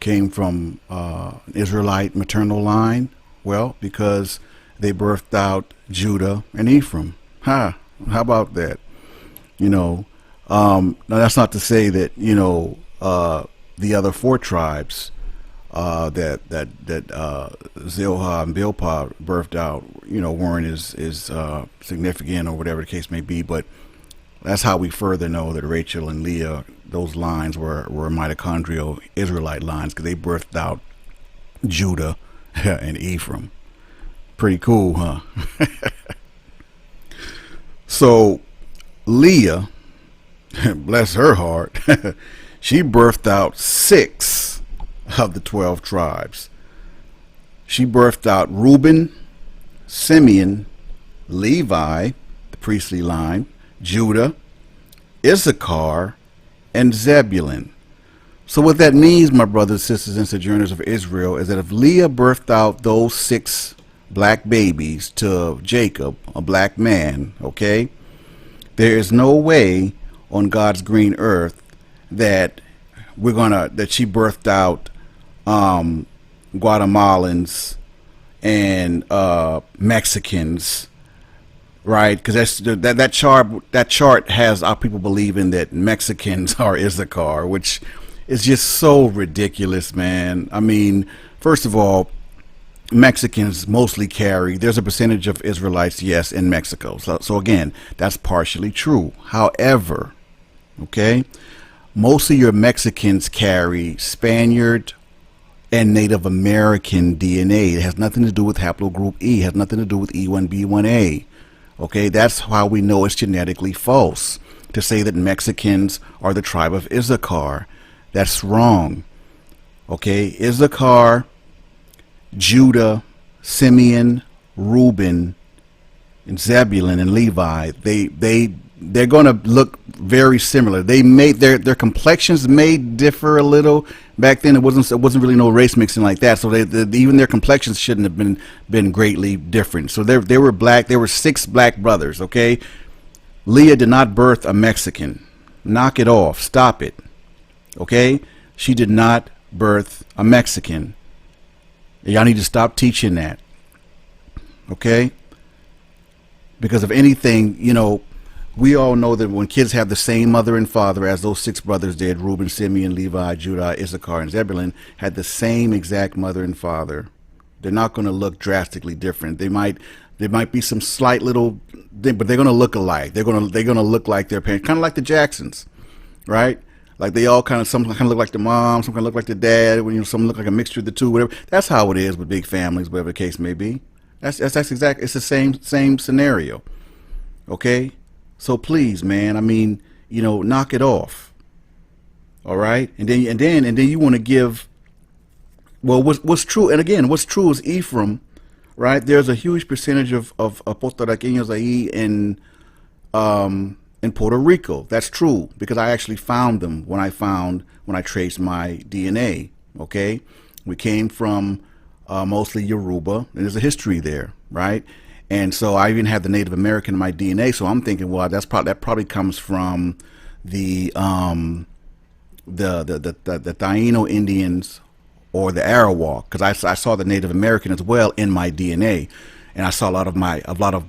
came from an Israelite maternal line? Well, because they birthed out Judah and Ephraim. How about that? You know, now that's not to say that, you know, the other 4 tribes that Zilpah and Bilpah birthed out, you know, weren't as significant, or whatever the case may be. But that's how we further know that Rachel and Leah, those lines were mitochondrial Israelite lines, because they birthed out Judah and Ephraim. Pretty cool, huh? So Leah, bless her heart, she birthed out 6 of the 12 tribes. She birthed out Reuben, Simeon, Levi, the priestly line, Judah, Issachar, and Zebulun. So what that means, my brothers, sisters, and sojourners of Israel, is that if Leah birthed out those 6 black babies to Jacob, a black man, okay, there is no way on God's green earth that she birthed out Guatemalans and Mexicans, right? Because that chart has our people believing that Mexicans are Issachar, which is just so ridiculous, man. I mean, first of all, Mexicans mostly carry. There's a percentage of Israelites, yes, in Mexico. So again, that's partially true. However, okay, most of your Mexicans carry Spaniard and Native American DNA. It has nothing to do with haplogroup E. It has nothing to do with E1B1A. Okay, that's how we know it's genetically false to say that Mexicans are the tribe of Issachar. That's wrong. Okay, Issachar, Judah, Simeon, Reuben, and Zebulun and Levi, they're going to look very similar. They made their complexions may differ a little. Back then, it wasn't really no race mixing like that. So even their complexions shouldn't have been greatly different. So they were black. There were 6 black brothers. Okay, Leah did not birth a Mexican. Knock it off. Stop it. Okay, she did not birth a Mexican. Y'all need to stop teaching that. Okay, because if anything, we all know that when kids have the same mother and father as those 6 brothers did, Reuben, Simeon, Levi, Judah, Issachar, and Zebulun had the same exact mother and father, they're not going to look drastically different. There might be some slight little, but they're going to look alike. They're going to look like their parents, kind of like the Jacksons, right? Like they all some kind of look like the mom, some kind of look like the dad. When some look like a mixture of the two, whatever. That's how it is with big families, whatever the case may be. That's exactly. It's the same scenario. Okay. So please, man, knock it off. All right, and then you want to give. Well, what's true, and again, what's true is Ephraim, right? There's a huge percentage of Puertorriqueños ahí in Puerto Rico. That's true because I actually found them when I traced my DNA. Okay, we came from mostly Yoruba, and there's a history there, right? And so I even have the Native American in my DNA. So I'm thinking, well, that probably comes from the Taino Indians or the Arawak, because I saw the Native American as well in my DNA, and I saw a lot of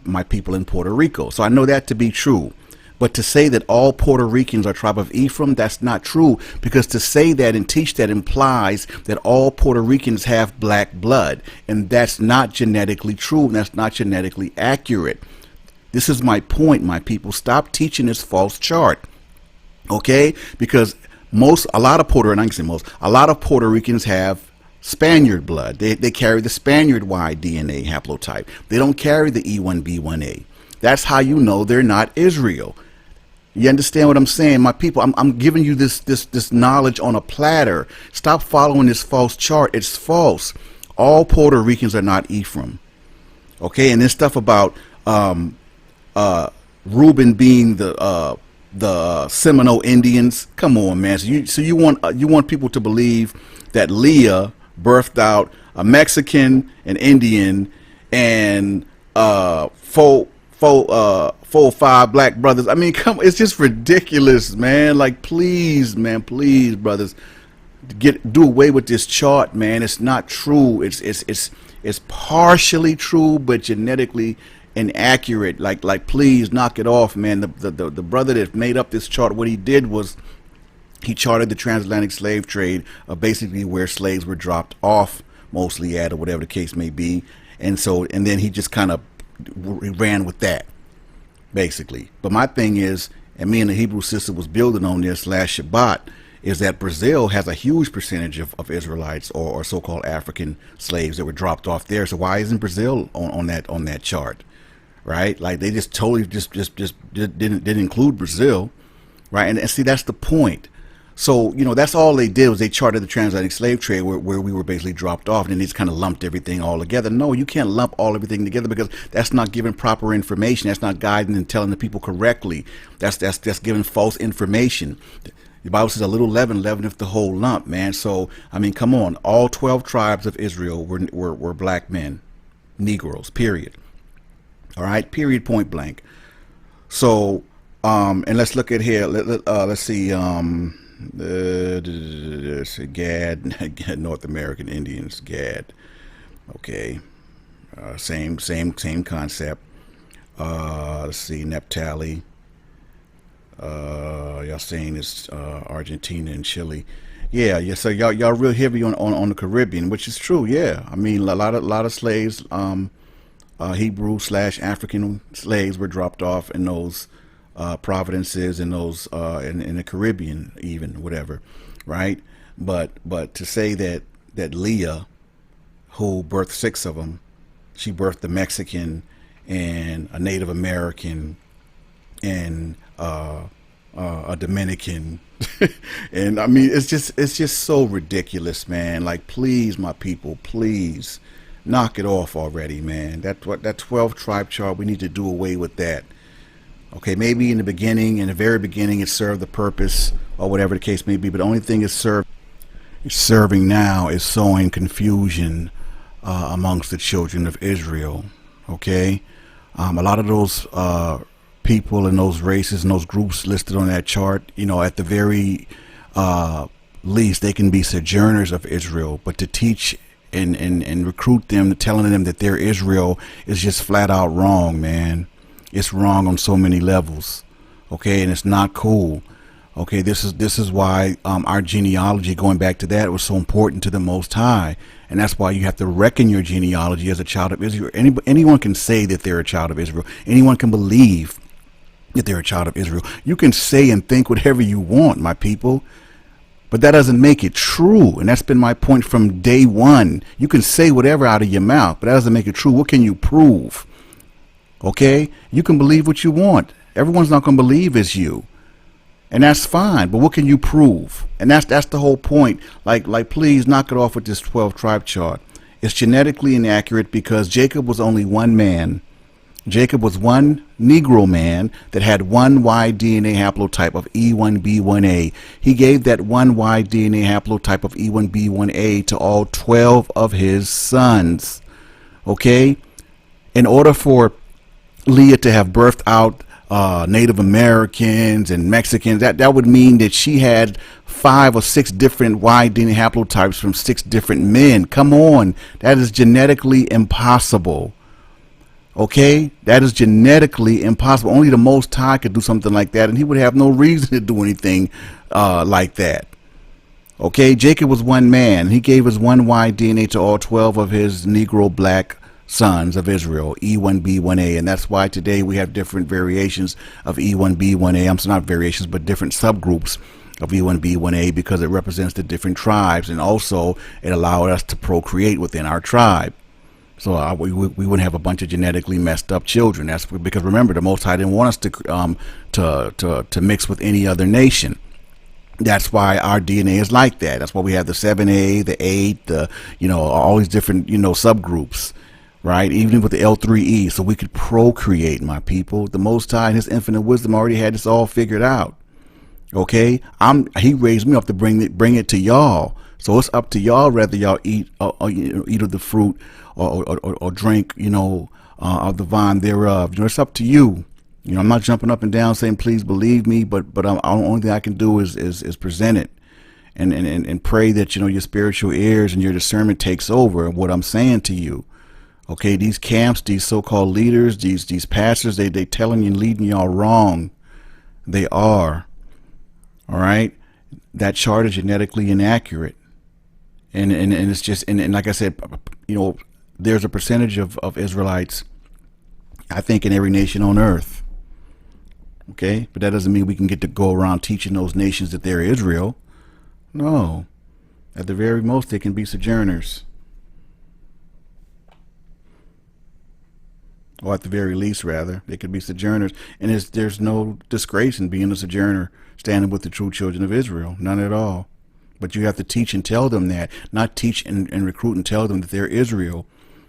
my people in Puerto Rico. So I know that to be true. But to say that all Puerto Ricans are tribe of Ephraim, that's not true, because to say that and teach that implies that all Puerto Ricans have black blood, and that's not genetically true, and that's not genetically accurate. This is my point, my people. Stop teaching this false chart, okay? Because a lot of Puerto Ricans have Spaniard blood. They carry the Spaniard Y DNA haplotype. They don't carry the E1B1A. That's how you know they're not Israel. You understand what I'm saying, my people? I'm giving you this knowledge on a platter. Stop following this false chart. It's false. All Puerto Ricans are not Ephraim. Okay, and this stuff about Reuben being the Seminole Indians. Come on, man. So you want people to believe that Leah birthed out a Mexican, an Indian, and four or 5 black brothers. I mean, it's just ridiculous, man. Like, please, man, please, brothers, do away with this chart, man. It's not true. It's partially true, but genetically inaccurate. Like, please knock it off, man. The brother that made up this chart, what he did was he charted the transatlantic slave trade of basically where slaves were dropped off, mostly at, or whatever the case may be, and then he just kind of ran with that, basically. But my thing is, and me and the Hebrew sister was building on this last Shabbat, is that Brazil has a huge percentage of Israelites or so-called African slaves that were dropped off there. So why isn't Brazil on that chart, right? Like, they just totally just didn't include Brazil, right? And see, that's the point. So, that's all they did was they charted the transatlantic slave trade where we were basically dropped off, and then they just kind of lumped everything all together. No, you can't lump everything together, because that's not giving proper information. That's not guiding and telling the people correctly. That's giving false information. The Bible says a little leaven leaveneth the whole lump, man. So, I mean, come on. All 12 tribes of Israel were black men, Negroes, period. All right, period, point blank. So, and let's look at here. Let's see. Gad, North American Indians, Gad. Okay, same concept. Let's see, Naphtali. Y'all saying it's Argentina and Chile. Yeah, yeah. So y'all real heavy on the Caribbean, which is true. Yeah, I mean a lot of slaves, Hebrew slash African slaves were dropped off in those providences and those in the Caribbean, even whatever, right? But to say that Leah, who birthed six of them, she birthed a Mexican and a Native American and a Dominican, and I mean it's just so ridiculous, man. Like, please, my people, please knock it off already, man. That 12 tribe chart, we need to do away with that. Okay, maybe in the beginning, in the very beginning, it served the purpose or whatever the case may be, but the only thing it's serving now is sowing confusion amongst the children of Israel. Okay, a lot of those people and those races and those groups listed on that chart, at the very least, they can be sojourners of Israel, but to teach and recruit them, telling them that they're Israel is just flat out wrong, man. It's wrong on so many levels. Okay, and it's not cool. Okay, this is why our genealogy, going back to that, was so important to the Most High, and that's why you have to reckon your genealogy as a child of Israel. Anyone can say that they're a child of Israel. Anyone can believe that they're a child of Israel. You can say and think whatever you want, my people, but that doesn't make it true. And that's been my point from day one. You can say whatever out of your mouth, but that doesn't make it true. What can you prove? Okay, you can believe what you want. Everyone's not going to believe as you. And that's fine, but what can you prove? And that's the whole point. Like, please knock it off with this 12 tribe chart. It's genetically inaccurate because Jacob was only one man. Jacob was one Negro man that had one Y DNA haplotype of E1B1A. He gave that one Y DNA haplotype of E1B1A to all 12 of his sons. Okay? In order for Leah to have birthed out Native Americans and Mexicans, that would mean that she had 5 or 6 different Y DNA haplotypes from 6 different men. Come on, that is genetically impossible. Okay, that is genetically impossible. Only the Most High could do something like that, and he would have no reason to do anything like that. Okay, Jacob was one man. He gave his one Y DNA to all 12 of his Negro black sons of Israel, E1B1A, and that's why today we have different variations of E1B1A. I'm sorry, not variations, but different subgroups of E1B1A, because it represents the different tribes, and also it allowed us to procreate within our tribe. So we wouldn't have a bunch of genetically messed up children. That's because, remember, the Most High didn't want us to mix with any other nation. That's why our DNA is like that. That's why we have the 7A, the 8, all these different subgroups, right? Even with the L3E, so we could procreate, my people. The Most High in his infinite wisdom already had this all figured out. Okay, he raised me up to bring it to y'all. So it's up to y'all whether y'all eat eat of the fruit or drink, of the vine thereof. It's up to you. I'm not jumping up and down saying please believe me, but the only thing I can do is present it and pray that your spiritual ears and your discernment takes over what I'm saying to you. Okay, these camps, these so-called leaders, these pastors, they telling you and leading y'all wrong. They are. All right, that chart is genetically inaccurate, and it's just and like I said, there's a percentage of Israelites, I think, in every nation on earth. Okay, but that doesn't mean we can get to go around teaching those nations that they're Israel. No, at the very most, they can be sojourners, or at the very least, rather, they could be sojourners. And there's no disgrace in being a sojourner, standing with the true children of Israel. None at all. But you have to teach and tell them that, not teach and recruit and tell them that they're Israel.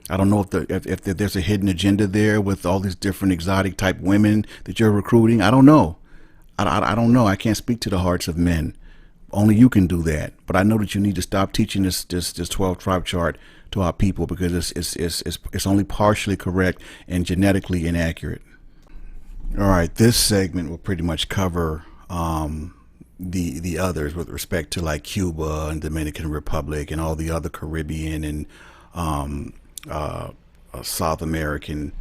I don't know if there's a hidden agenda there with all these different exotic type women that you're recruiting. I don't know. I don't know. I can't speak to the hearts of men. Only you can do that. But I know that you need to stop teaching this 12 tribe chart to our people, because it's only partially correct and genetically inaccurate. All right, this segment will pretty much cover the others with respect to like Cuba and Dominican Republic and all the other Caribbean and South American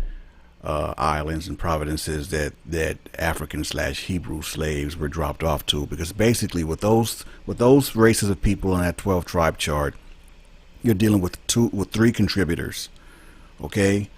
islands and provinces that African slash Hebrew slaves were dropped off to. Because basically, with those races of people in that 12 tribe chart, you're dealing with three contributors. Okay,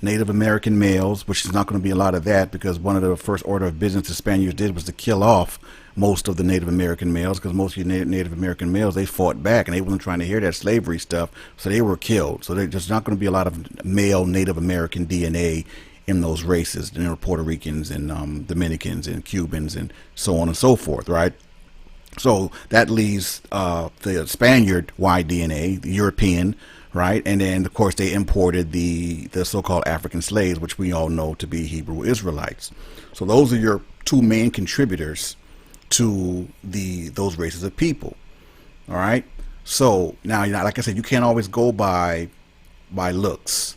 Native American males, which is not going to be a lot of that, because one of the first order of business the Spaniards did was to kill off most of the Native American males, because most of the Native American males, they fought back and they wasn't trying to hear that slavery stuff, so they were killed. So there's not going to be a lot of male Native American DNA in those races. There are Puerto Ricans and Dominicans and Cubans and so on and so forth, right? So that leaves the Spaniard Y DNA, the European, right? And then, of course, they imported the so-called African slaves, which we all know to be Hebrew Israelites. So those are your two main contributors to those races of people. All right. So now, like I said, you can't always go by looks.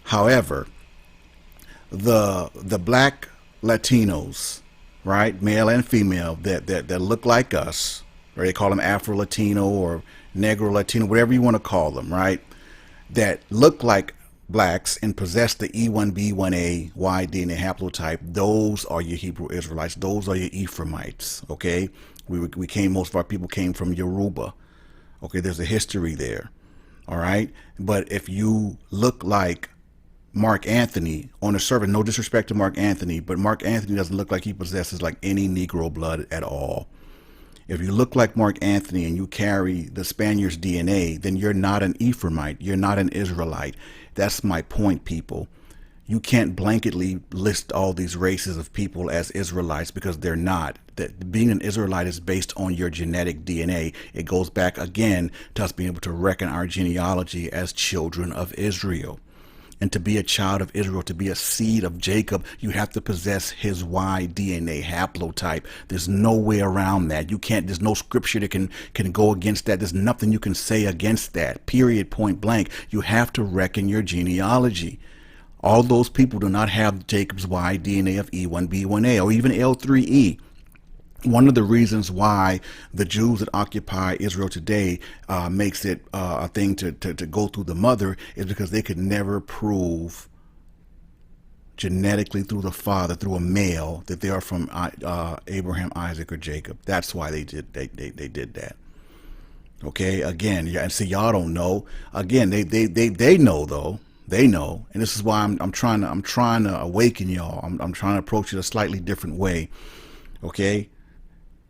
However, the black Latinos, right, male and female, that look like us, or they call them Afro Latino or Negro Latino, whatever you want to call them, right, that look like blacks and possess the E1B1A Y DNA haplotype, those are your Hebrew Israelites. Those are your Ephraimites. Okay, most of our people came from Yoruba. Okay, there's a history there. All right, but if you look like Mark Anthony on the surface, no disrespect to Mark Anthony, but Mark Anthony doesn't look like he possesses like any Negro blood at all. If you look like Mark Anthony and you carry the Spaniard's DNA, then you're not an Ephraimite. You're not an Israelite. That's my point, people. You can't blanketly list all these races of people as Israelites, because they're not. That being an Israelite is based on your genetic DNA. It goes back again to us being able to reckon our genealogy as children of Israel. And to be a child of Israel, to be a seed of Jacob, you have to possess his Y DNA haplotype. There's no way around that. You can't, there's no scripture that can go against that. There's nothing you can say against that. Period, point blank. You have to reckon your genealogy. All those people do not have Jacob's Y DNA of E1B1A or even L3E. One of the reasons why the Jews that occupy Israel today makes it a thing to go through the mother is because they could never prove genetically through the father, through a male, that they are from Abraham, Isaac, or Jacob. That's why they did that. Okay, again, and see, y'all don't know. Again, they know though. They know, and this is why I'm trying to awaken y'all. I'm trying to approach it a slightly different way. Okay.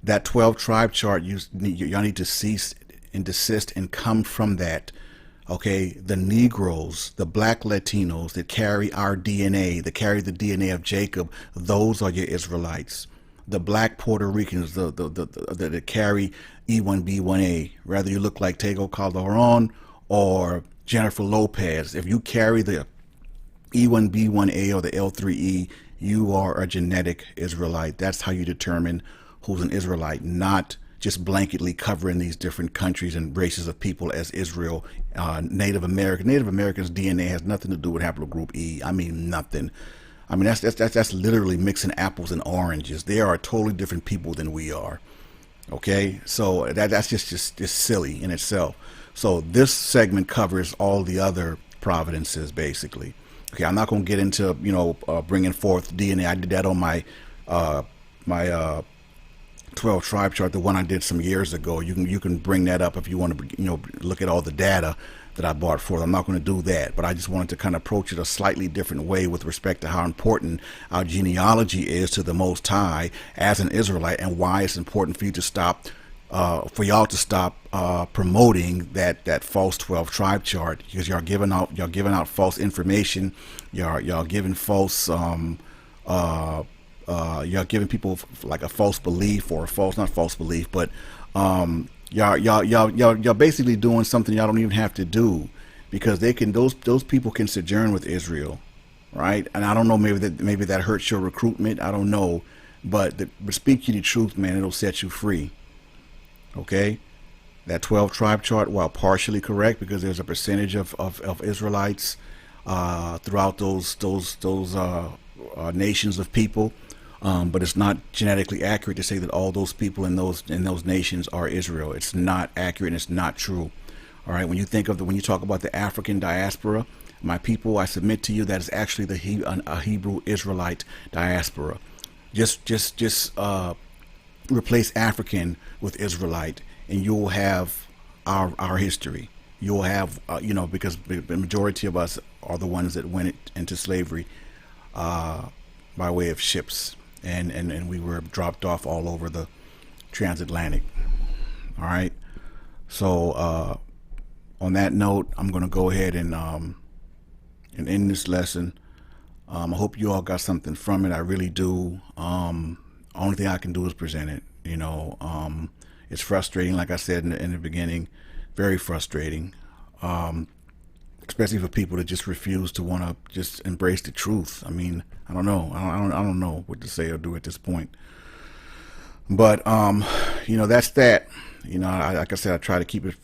That 12 tribe chart, y'all need to cease and desist and come from that. Okay, the Negroes, the black Latinos that carry our DNA, that carry the DNA of Jacob, those are your Israelites. The black Puerto Ricans, that carry E1B1A, whether you look like Tego Calderon or Jennifer Lopez, if you carry the E1B1A or the L3E, you are a genetic Israelite. That's how you determine who's an Israelite, not just blanketly covering these different countries and races of people as Israel. Native Americans' DNA has nothing to do with haplogroup E. I mean, nothing. I mean, that's literally mixing apples and oranges. They are totally different people than we are. Okay, so that's just silly in itself. So this segment covers all the other providences, basically. Okay, I'm not going to get into bringing forth DNA. I did that on my 12 tribe chart, the one I did some years ago. You can bring that up if you want to look at all the data that I brought forth. I'm not going to do that, but I just wanted to kind of approach it a slightly different way with respect to how important our genealogy is to the Most High as an Israelite, and why it's important for you to stop for y'all to stop promoting that false 12 tribe chart, because y'all giving out false information. Y'all giving false y'all giving people like a false belief, or a false, not false belief, but y'all basically doing something y'all don't even have to do, because those people can sojourn with Israel, right? And I don't know, maybe that hurts your recruitment. I don't know, but speak you the truth, man. It'll set you free. Okay, that 12 tribe chart, while partially correct, because there's a percentage of Israelites throughout those nations of people. But it's not genetically accurate to say that all those people in those nations are Israel. It's not accurate and it's not true. All right. When you talk about the African diaspora, My people, I submit to you that is actually a Hebrew Israelite diaspora. Just replace African with Israelite, and you'll have our history. You'll have because the majority of us are the ones that went into slavery by way of ships, and we were dropped off all over the transatlantic. All right. So on that note, I'm going to go ahead and end this lesson. I hope you all got something from it. I really do. Only thing I can do is present it. It's frustrating, like I said in the beginning, very frustrating, especially for people that just refuse to want to just embrace the truth. I mean, I don't know. I don't know what to say or do at this point. But that's that. Like I said, I try to keep it,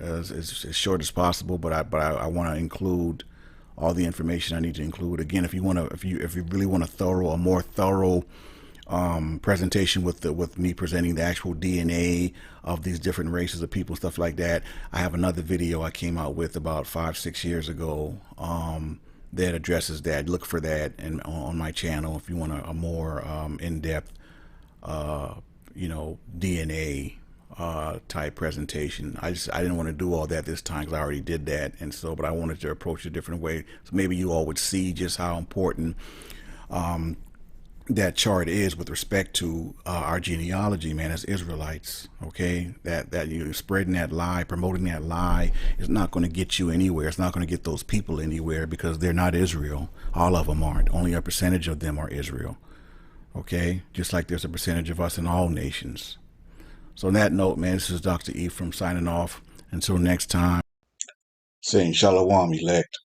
as short as possible. But I want to include all the information I need to include. Again, if you really want a more thorough presentation with me presenting the actual DNA of these different races of people, stuff like that, I have another video I came out with about 5-6 years ago that addresses that. Look for that and on my channel if you want a more in-depth DNA type presentation. I didn't want to do all that this time because I already did that, and so but I wanted to approach it a different way, so maybe you all would see just how important that chart is with respect to our genealogy, man, as Israelites. Okay, that you spreading that lie, promoting that lie is not going to get you anywhere. It's not going to get those people anywhere because they're not Israel. All of them aren't. Only a percentage of them are Israel. Okay, just like there's a percentage of us in all nations. So on that note, man, this is Dr. Ephraim signing off. Until next time. Saying Shalom, elect.